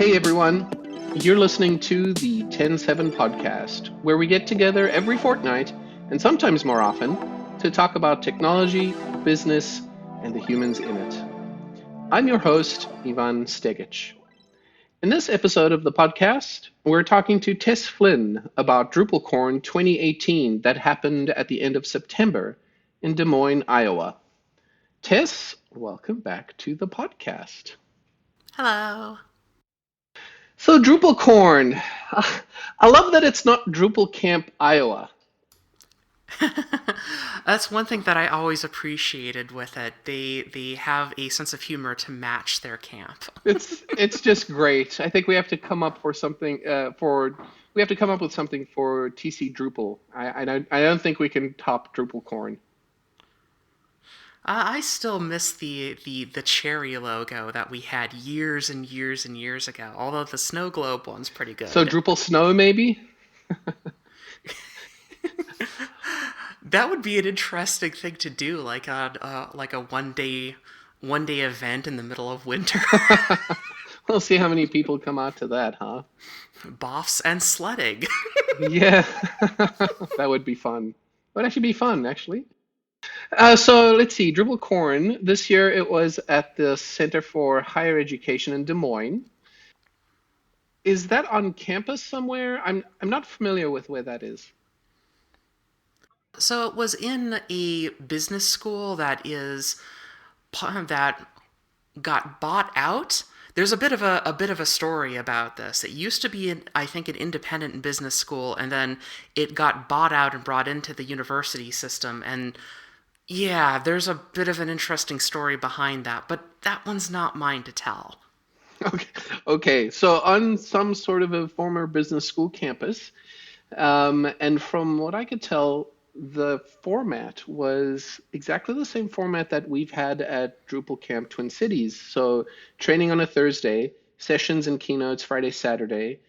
Hey everyone, you're listening to the TEN7 Podcast, where we get together every fortnight, and sometimes more often, to talk about technology, business, and the humans in it. I'm your host, Ivan Stegic. In this episode of the podcast, we're talking to Tess Flynn about DrupalCorn 2018 that happened at the end of September in Des Moines, Iowa. Tess, welcome back to the podcast. Hello. So DrupalCorn, I love that it's not DrupalCamp, Iowa. That's one thing that I always appreciated with it. They have a sense of humor to match their camp. It's just great. I think we have to come up with something for TC Drupal. I don't think we can top DrupalCorn. I still miss the cherry logo that we had years and years and years ago. Although the snow globe one's pretty good. So DrupalSnow maybe. That would be an interesting thing to do, like a one day event in the middle of winter. We'll see how many people come out to that, huh? Boffs and sledding. Yeah, that would be fun. Would actually be fun, actually. So let's see, DrupalCorn. This year it was at the Center for Higher Education in Des Moines. Is that on campus somewhere? I'm not familiar with where that is. So it was in a business school that got bought out. There's a bit of a story about this. It used to be, I think, an independent business school, and then it got bought out and brought into the university system. And yeah, there's a bit of an interesting story behind that, but that one's not mine to tell. Okay. So on some sort of a former business school campus, and from what I could tell, the format was exactly the same format that we've had at DrupalCamp Twin Cities. So training on a Thursday, sessions and keynotes Friday, Saturday,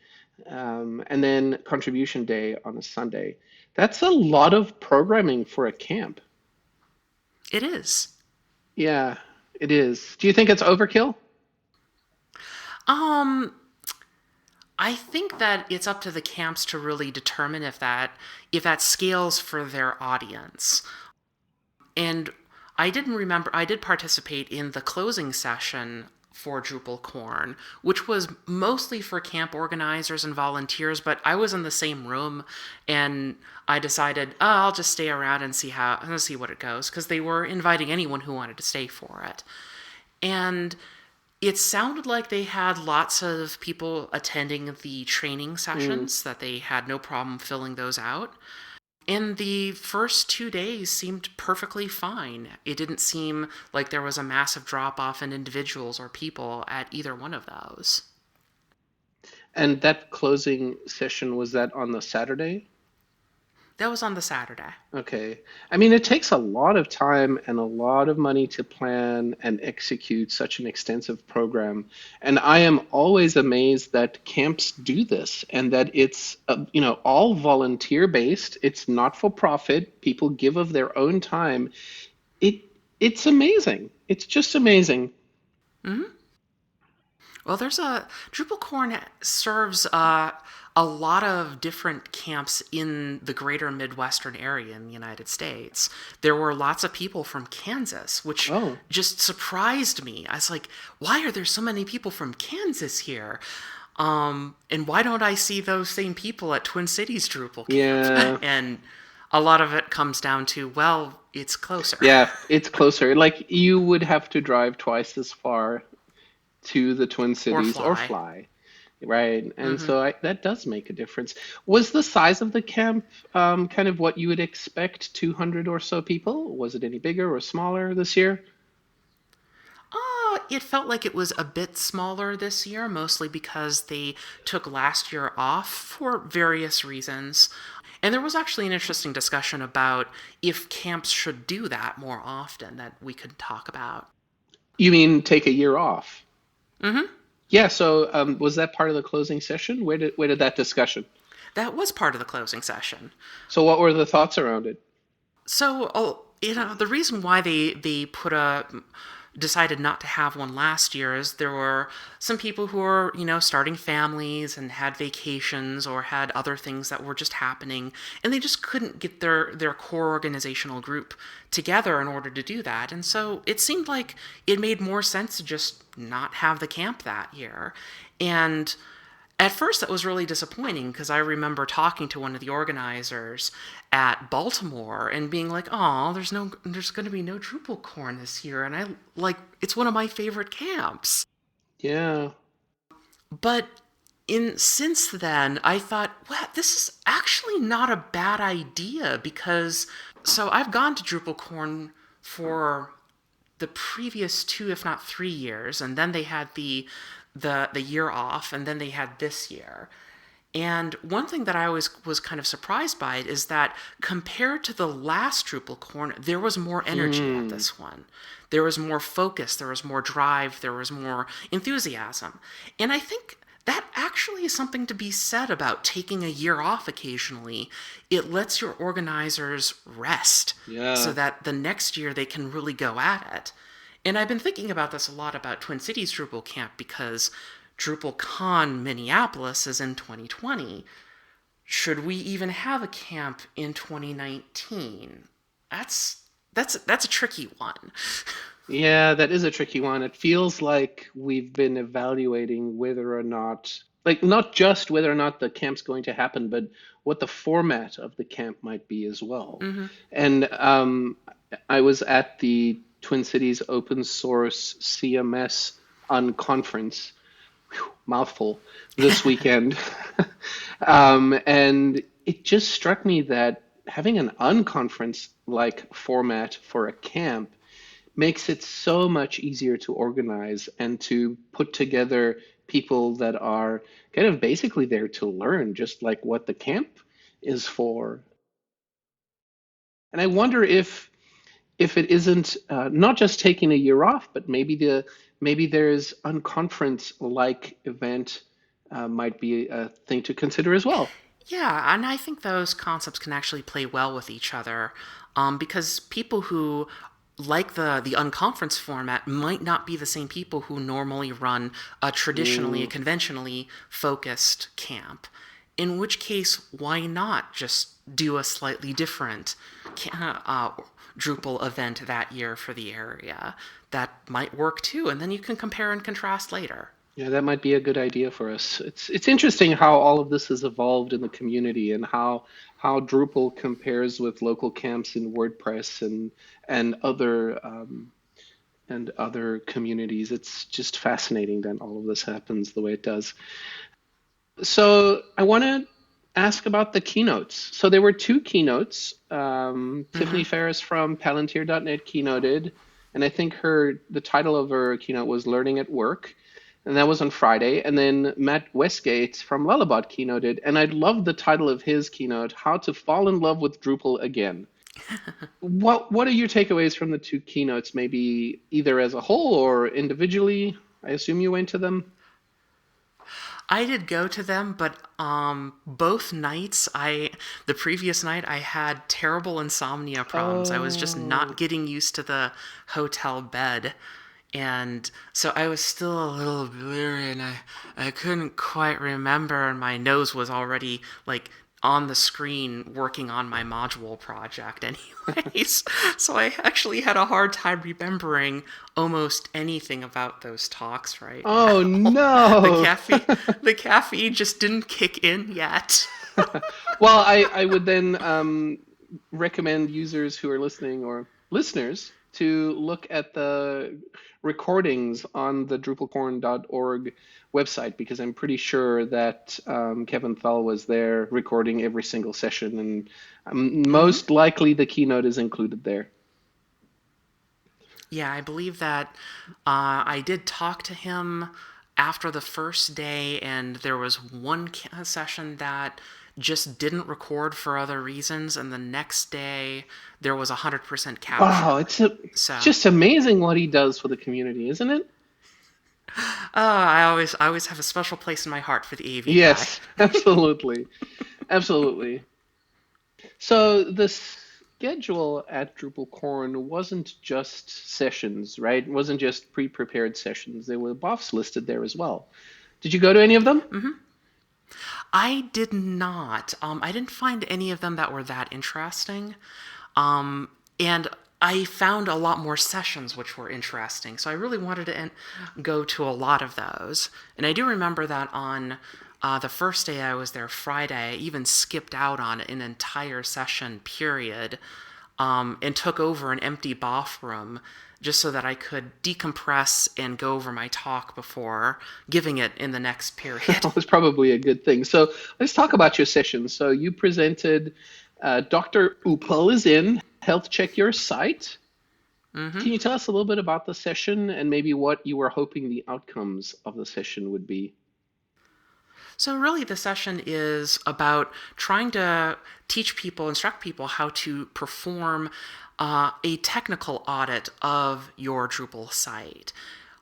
and then contribution day on a Sunday. That's a lot of programming for a camp. It is. Yeah, it is. Do you think it's overkill? I think that it's up to the camps to really determine if that scales for their audience. And I did participate in the closing session for DrupalCorn, which was mostly for camp organizers and volunteers, but I was in the same room and I decided, I'll just stay around and see what it goes, because they were inviting anyone who wanted to stay for it. And it sounded like they had lots of people attending the training sessions, that they had no problem filling those out. And the first 2 days seemed perfectly fine. It didn't seem like there was a massive drop-off in individuals or people at either one of those. And that closing session, was that on the Saturday? That was on the Saturday. Okay. I mean, it takes a lot of time and a lot of money to plan and execute such an extensive program. And I am always amazed that camps do this and that it's, all volunteer based. It's not for profit. People give of their own time. It's amazing. It's just amazing. Mm-hmm. Well, DrupalCorn serves a lot of different camps in the greater Midwestern area in the United States. There were lots of people from Kansas, which just surprised me. I was like, why are there so many people from Kansas here? And why don't I see those same people at Twin Cities DrupalCamp? Yeah. And a lot of it comes down to, well, it's closer. Yeah, it's closer. Like, you would have to drive twice as far to the Twin Cities or fly. Right. And so that does make a difference. Was the size of the camp kind of what you would expect, 200 or so people? Was it any bigger or smaller this year? It felt like it was a bit smaller this year, mostly because they took last year off for various reasons. And there was actually an interesting discussion about if camps should do that more often that we could talk about. You mean take a year off? Mm-hmm. Yeah, so was that part of the closing session? Where did that discussion? That was part of the closing session. So what were the thoughts around it? So, the reason why they put a decided not to have one last year is there were some people who were, starting families and had vacations or had other things that were just happening, and they just couldn't get their core organizational group together in order to do that. And so it seemed like it made more sense to just not have the camp that year. And at first, that was really disappointing because I remember talking to one of the organizers at Baltimore and being like, "Oh, there's going to be no DrupalCorn this year," and it's one of my favorite camps. Yeah. But since then, I thought, well, this is actually not a bad idea because I've gone to DrupalCorn for the previous 2, if not 3 years, and then they had the year off, and then they had this year. And one thing that I always was kind of surprised by is that compared to the last DrupalCorn, there was more energy at this one. There was more focus, there was more drive, there was more enthusiasm. And I think that actually is something to be said about taking a year off occasionally. It lets your organizers rest so that the next year they can really go at it. And I've been thinking about this a lot about Twin Cities DrupalCamp because DrupalCon Minneapolis is in 2020. Should we even have a camp in 2019? That's a tricky one. Yeah, that is a tricky one. It feels like we've been evaluating whether or not, like, not just whether or not the camp's going to happen, but what the format of the camp might be as well. Mm-hmm. And I was at the Twin Cities Open Source CMS Unconference, mouthful, this weekend. And it just struck me that having an unconference-like format for a camp makes it so much easier to organize and to put together people that are kind of basically there to learn, just like what the camp is for. And I wonder if it isn't not just taking a year off, but maybe there's unconference like event might be a thing to consider as well. Yeah, and I think those concepts can actually play well with each other because people who like the unconference format might not be the same people who normally run a conventionally focused camp. In which case, why not just do a slightly different Drupal event that year for the area? That might work too, and then you can compare and contrast later. Yeah, that might be a good idea for us. It's interesting how all of this has evolved in the community and how Drupal compares with local camps in WordPress and other communities. It's just fascinating that all of this happens the way it does. So I want to ask about the keynotes. So there were 2 keynotes. Tiffany Ferris from Palantir.net keynoted, and I think the title of her keynote was Learning at Work. And that was on Friday. And then Matt Westgate from Lullabot keynoted. And I love the title of his keynote, How to Fall in Love with Drupal Again. What are your takeaways from the 2 keynotes, maybe either as a whole or individually? I assume you went to them. I did go to them, but both nights, the previous night, I had terrible insomnia problems. I was just not getting used to the hotel bed. And so I was still a little blurry, and I couldn't quite remember, and my nose was already like on the screen working on my module project anyways. So I actually had a hard time remembering almost anything about those talks right Oh now. no. The caffeine just didn't kick in yet. Well, I would then recommend users who are listening or listeners to look at the recordings on the DrupalCorn.org website, because I'm pretty sure that Kevin Thal was there recording every single session, and most likely the keynote is included there. Yeah, I believe that I did talk to him after the first day, and there was one session that just didn't record for other reasons, and the next day there was 100% capture. Wow, it's just amazing what he does for the community, isn't it? I always have a special place in my heart for the AV guy. Yes, absolutely. Absolutely. So schedule at DrupalCorn wasn't just sessions, right? It wasn't just pre-prepared sessions. There were buffs listed there as well. Did you go to any of them? I did not. I didn't find any of them that were that interesting. And I found a lot more sessions which were interesting. So I really wanted to go to a lot of those. And I do remember that on the first day I was there, Friday, I even skipped out on an entire session period and took over an empty BOF room just so that I could decompress and go over my talk before giving it in the next period. That was probably a good thing. So let's talk about your session. So you presented Dr. Upal Is In, Health Check Your Site. Can you tell us a little bit about the session and maybe what you were hoping the outcomes of the session would be? So really the session is about trying to teach people, instruct people how to perform a technical audit of your Drupal site.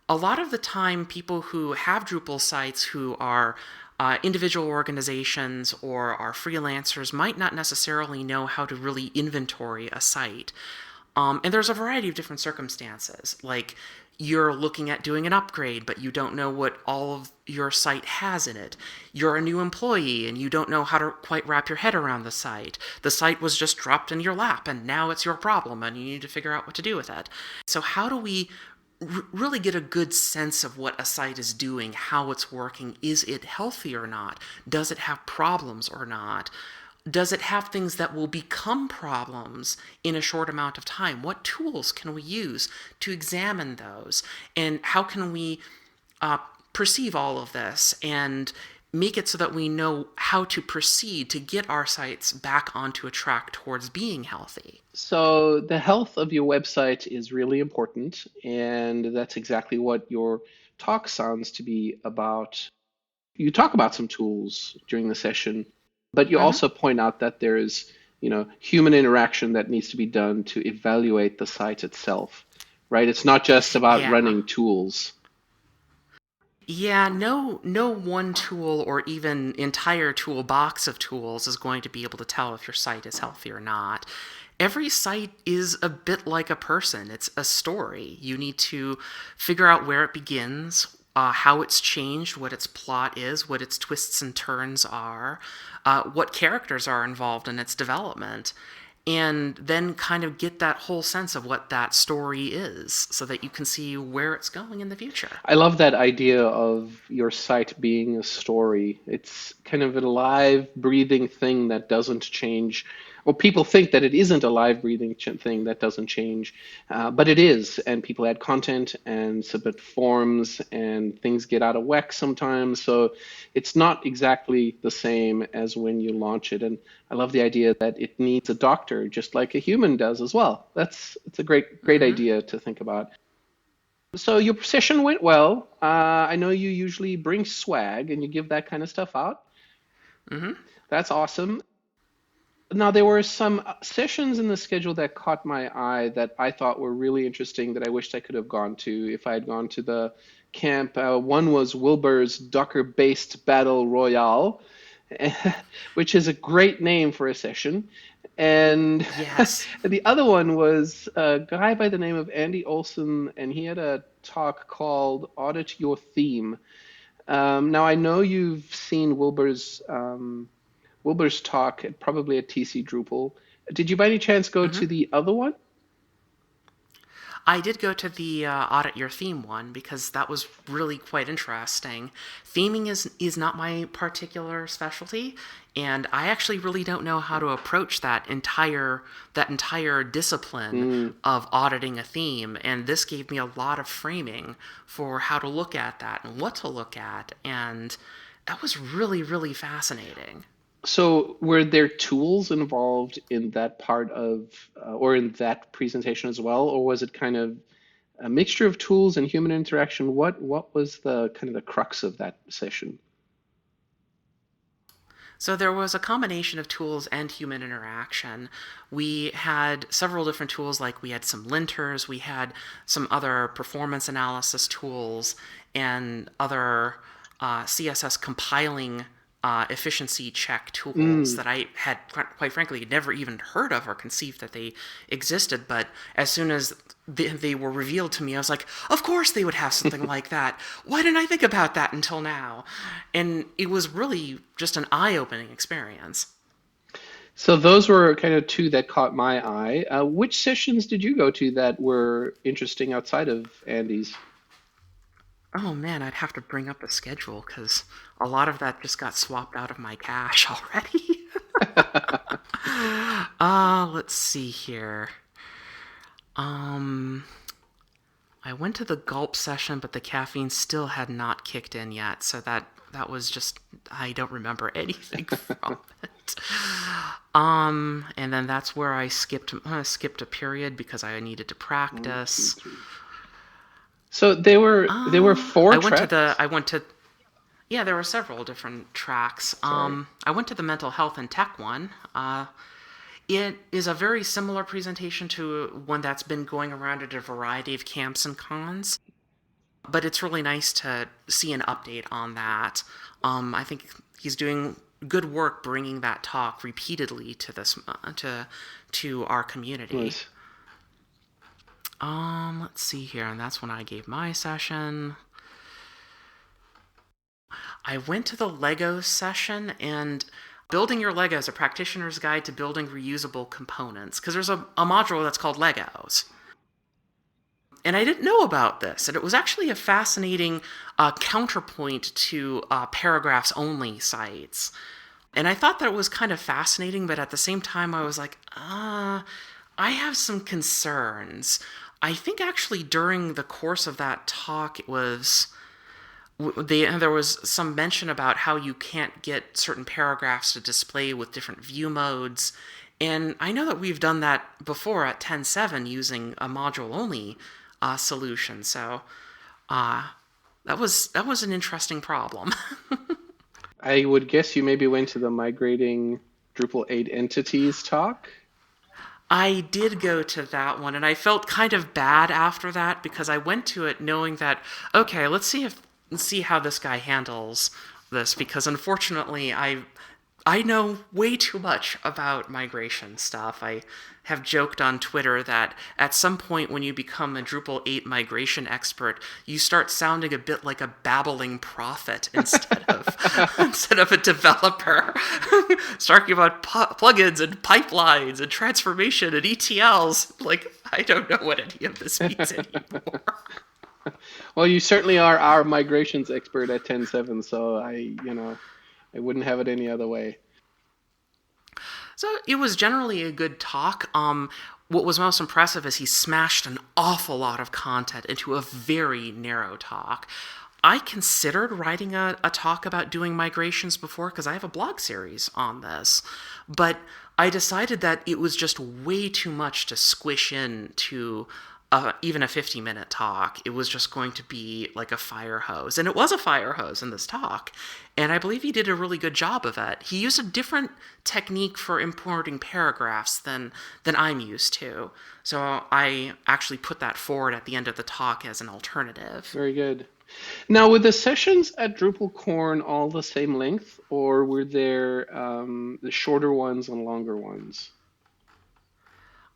A lot of the time, people who have Drupal sites who are individual organizations or are freelancers might not necessarily know how to really inventory a site. And there's a variety of different circumstances, like you're looking at doing an upgrade, but you don't know what all of your site has in it. You're a new employee and you don't know how to quite wrap your head around the site. The site was just dropped in your lap and now it's your problem and you need to figure out what to do with it. So how do we really get a good sense of what a site is doing, how it's working? Is it healthy or not? Does it have problems or not? Does it have things that will become problems in a short amount of time? What tools can we use to examine those? And how can we perceive all of this and make it so that we know how to proceed to get our sites back onto a track towards being healthy? So the health of your website is really important, and that's exactly what your talk sounds to be about. You talk about some tools during the session, but you also point out that there is, human interaction that needs to be done to evaluate the site itself, right? It's not just about running tools. Yeah, no one tool or even entire toolbox of tools is going to be able to tell if your site is healthy or not. Every site is a bit like a person. It's a story. You need to figure out where it begins, how it's changed, what its plot is, what its twists and turns are, what characters are involved in its development, and then kind of get that whole sense of what that story is so that you can see where it's going in the future. I love that idea of your site being a story. It's kind of a live, breathing thing that doesn't change. Well, people think that it isn't a live, breathing thing that doesn't change, but it is. And people add content and submit forms, and things get out of whack sometimes. So it's not exactly the same as when you launch it. And I love the idea that it needs a doctor, just like a human does as well. It's a great idea to think about. So your session went well. I know you usually bring swag and you give that kind of stuff out. That's awesome. Now, there were some sessions in the schedule that caught my eye that I thought were really interesting that I wished I could have gone to if I had gone to the camp. One was Wilbur's Docker-based Battle Royale, which is a great name for a session. And Yes. the other one was a guy by the name of Andy Olson, and he had a talk called Audit Your Theme. Now, I know you've seen Wilbur's talk, probably at TC Drupal. Did you by any chance go to the other one? I did go to the Audit Your Theme one because that was really quite interesting. Theming is not my particular specialty, and I actually really don't know how to approach that entire discipline of auditing a theme, and this gave me a lot of framing for how to look at that and what to look at, and that was really, really fascinating. So were there tools involved in that part of, or in that presentation as well, or was it kind of a mixture of tools and human interaction? What was the kind of the crux of that session? So there was a combination of tools and human interaction. We had several different tools, like we had some linters, we had some other performance analysis tools, and other CSS compiling efficiency check tools Mm. that I had, quite frankly, never even heard of or conceived that they existed. But as soon as they were revealed to me, I was like, of course they would have something like that. Why didn't I think about that until now? And it was really just an eye-opening experience. So those were kind of two that caught my eye. Which sessions did you go to that were interesting outside of Andy's? Oh man, I'd have to bring up the schedule because a lot of that just got swapped out of my cache already. Let's see here. Um, I went to the gulp session, but the caffeine still had not kicked in yet, so that was just I don't remember anything from it. And then that's where I skipped a period because I needed to One, two, practice. three. So they were four tracks. I went to Yeah, there were several different tracks. Sorry. I went to the mental health and tech one. It is a very similar presentation to one that's been going around at a variety of camps and cons, but it's really nice to see an update on that. I think he's doing good work bringing that talk repeatedly to this to our community. Nice. Let's see here, and that's when I gave my session. I went to the Lego session and building your Legos, a practitioner's guide to building reusable components, because there's a module that's called Legos. And I didn't know about this, and it was actually a fascinating counterpoint to paragraphs-only sites. And I thought that it was kind of fascinating, but at the same time I was like, I have some concerns. I think actually during the course of that talk there was some mention about how you can't get certain paragraphs to display with different view modes. And I know that we've done that before at TEN7 using a module-only solution. So that was an interesting problem. I would guess you maybe went to the migrating Drupal 8 entities talk. I did go to that one, and I felt kind of bad after that because I went to it knowing that, okay, let's see how this guy handles this, because unfortunately I know way too much about migration stuff. I have joked on Twitter that at some point when you become a Drupal 8 migration expert, you start sounding a bit like a babbling prophet instead of a developer. Talking about plugins and pipelines and transformation and ETLs. Like, I don't know what any of this means anymore. Well, you certainly are our migrations expert at TEN7, so I wouldn't have it any other way. So it was generally a good talk. What was most impressive is he smashed an awful lot of content into a very narrow talk. I considered writing a talk about doing migrations before because I have a blog series on this, but I decided that it was just way too much to squish into even a 50-minute talk. It was just going to be like a fire hose. And it was a fire hose in this talk. And I believe he did a really good job of it. He used a different technique for importing paragraphs than I'm used to. So I actually put that forward at the end of the talk as an alternative. Very good. Now, were the sessions at DrupalCorn all the same length, or were there the shorter ones and longer ones?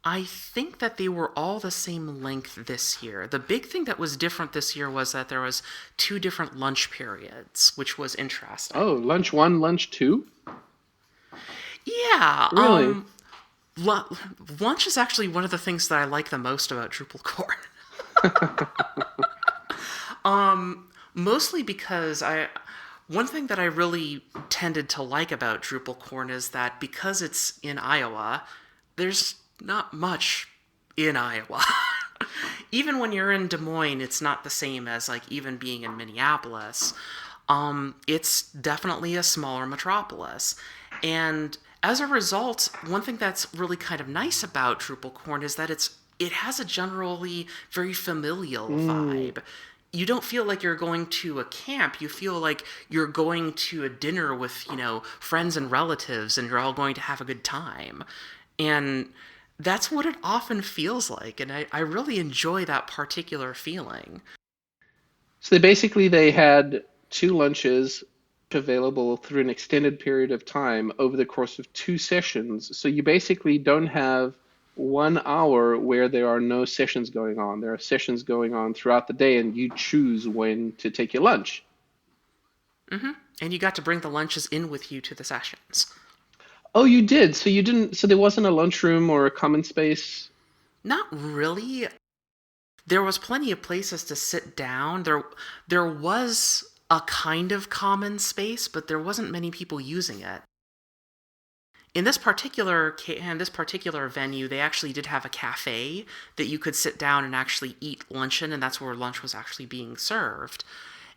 I think that they were all the same length this year. The big thing that was different this year was that there was 2 different lunch periods, which was interesting. Oh, lunch 1, lunch 2? Yeah. Really? Lunch is actually one of the things that I like the most about DrupalCorn. Mostly because one thing that I really tended to like about DrupalCorn is that because it's in Iowa, there's not much in Iowa. Even when you're in Des Moines, it's not the same as like even being in Minneapolis. It's definitely a smaller metropolis. And as a result, one thing that's really kind of nice about DrupalCorn is that it has a generally very familial vibe. You don't feel like you're going to a camp. You feel like you're going to a dinner with, friends and relatives, and you're all going to have a good time. And that's what it often feels like, and I really enjoy that particular feeling. So they had 2 lunches available through an extended period of time over the course of 2 sessions. So you basically don't have 1 hour where there are no sessions going on. There are sessions going on throughout the day, and you choose when to take your lunch. And you got to bring the lunches in with you to the sessions. Oh, you did. So you didn't. So there wasn't a lunchroom or a common space. Not really. There was plenty of places to sit down. There was a kind of common space, but there wasn't many people using it. In this particular venue, they actually did have a cafe that you could sit down and actually eat lunch in, and that's where lunch was actually being served.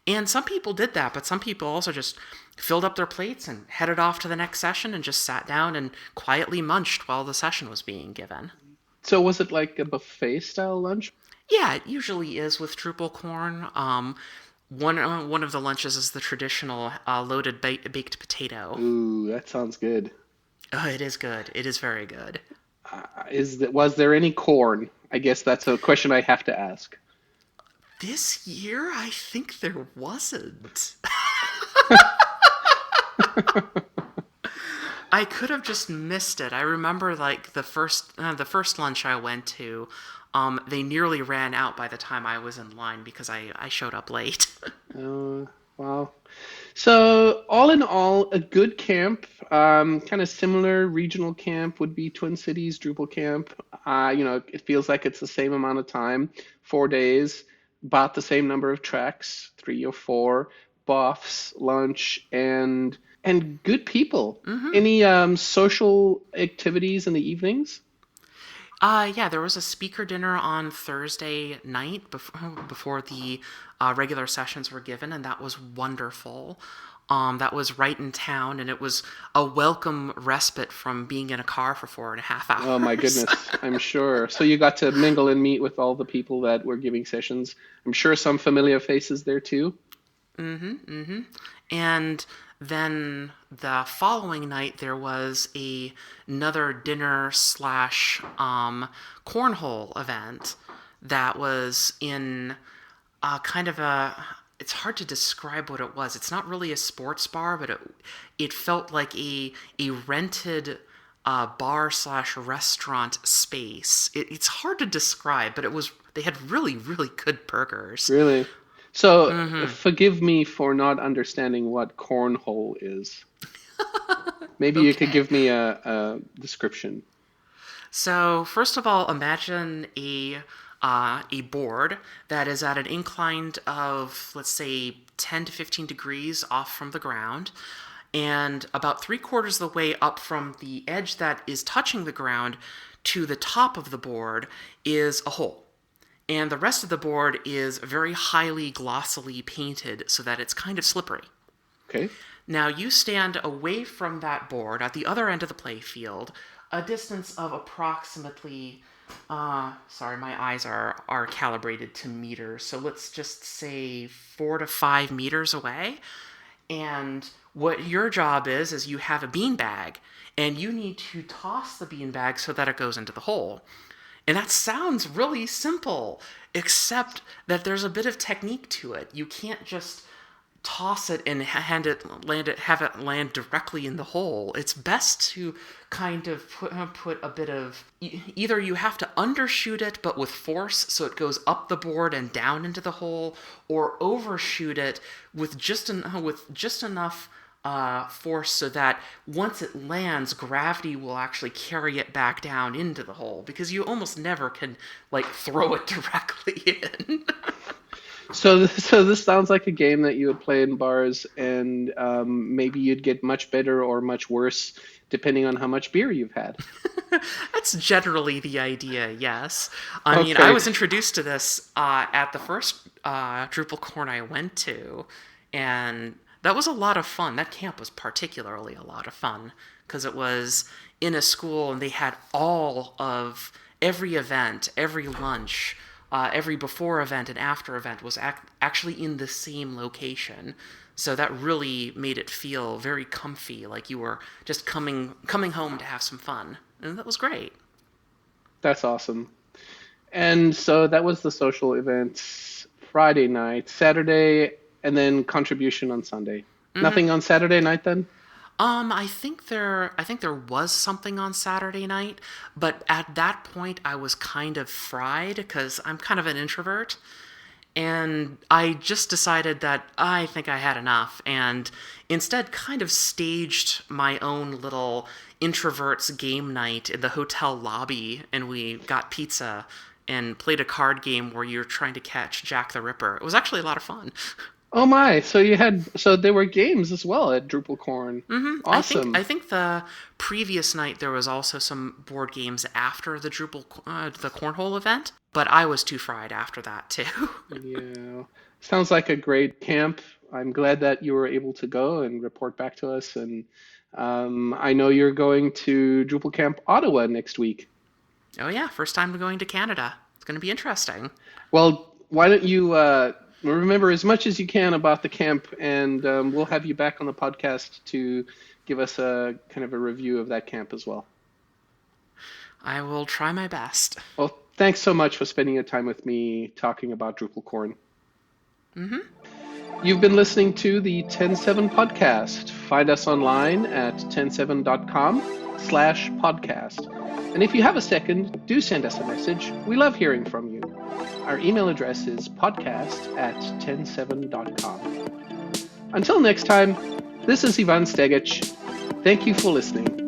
And some people did that, but some people also just filled up their plates and headed off to the next session and just sat down and quietly munched while the session was being given. So was it like a buffet style lunch? Yeah, it usually is with DrupalCorn. One of the lunches is the traditional loaded baked potato. Ooh, that sounds good. Oh, it is good. It is very good. Was there any corn? I guess that's a question I have to ask. This year, I think there wasn't. I could have just missed it. I remember like the first lunch I went to, they nearly ran out by the time I was in line because I showed up late. Oh, wow. So all in all, a good camp, kind of similar regional camp would be Twin Cities, DrupalCamp. It feels like it's the same amount of time, 4 days, about the same number of tracks, 3 or 4, buffs, lunch, and good people. Any social activities in the evenings? Yeah, there was a speaker dinner on Thursday night before the regular sessions were given, and that was wonderful. That was right in town, and it was a welcome respite from being in a car for 4.5 hours. Oh my goodness, I'm sure. So you got to mingle and meet with all the people that were giving sessions. I'm sure some familiar faces there too. And then the following night there was another dinner slash cornhole event that was in kind of it's hard to describe what it was. It's not really a sports bar, but it felt like a rented bar slash restaurant space. It's hard to describe, but they had really, really good burgers. Really? So forgive me for not understanding what cornhole is. Maybe you could give me a description. So first of all, imagine a board that is at an incline of, let's say, 10 to 15 degrees off from the ground, and about 3/4 of the way up from the edge that is touching the ground to the top of the board is a hole. And the rest of the board is very highly glossily painted so that it's kind of slippery. Okay. Now you stand away from that board at the other end of the play field, a distance of approximately, sorry, my eyes are calibrated to meters, so let's just say 4 to 5 meters away. And what your job is you have a beanbag, and you need to toss the beanbag so that it goes into the hole. And that sounds really simple, except that there's a bit of technique to it. You can't just toss it and have it land directly in the hole. It's best to kind of put a bit of, either you have to undershoot it but with force so it goes up the board and down into the hole, or overshoot it with just enough force so that once it lands, gravity will actually carry it back down into the hole, because you almost never can like throw it directly in. So this sounds like a game that you would play in bars, and maybe you'd get much better or much worse depending on how much beer you've had. That's generally the idea, yes. I mean, I was introduced to this at the first DrupalCorn I went to, and that was a lot of fun. That camp was particularly a lot of fun because it was in a school, and they had all of every event, every lunch, every before event and after event was actually in the same location. So that really made it feel very comfy, like you were just coming home to have some fun. And that was great. That's awesome. And so that was the social events Friday night, Saturday, and then contribution on Sunday. Nothing on Saturday night then? I think there was something on Saturday night, but at that point I was kind of fried because I'm kind of an introvert. And I just decided that I think I had enough, and instead kind of staged my own little introverts game night in the hotel lobby, and we got pizza and played a card game where you're trying to catch Jack the Ripper. It was actually a lot of fun. Oh my, so there were games as well at DrupalCorn. I Awesome. think the previous night there was also some board games after the Cornhole event, but I was too fried after that too. Yeah. Sounds like a great camp. I'm glad that you were able to go and report back to us. And I know you're going to DrupalCamp Ottawa next week. Oh yeah, first time going to Canada. It's going to be interesting. Well, why don't you remember as much as you can about the camp, and we'll have you back on the podcast to give us a kind of a review of that camp as well. I will try my best. Well, thanks so much for spending your time with me talking about DrupalCorn. You've been listening to the TEN7 Podcast. Find us online at ten7.com/podcast. And if you have a second, do send us a message. We love hearing from you. Our email address is podcast@ten7.com. Until next time, this is Ivan Stegic. Thank you for listening.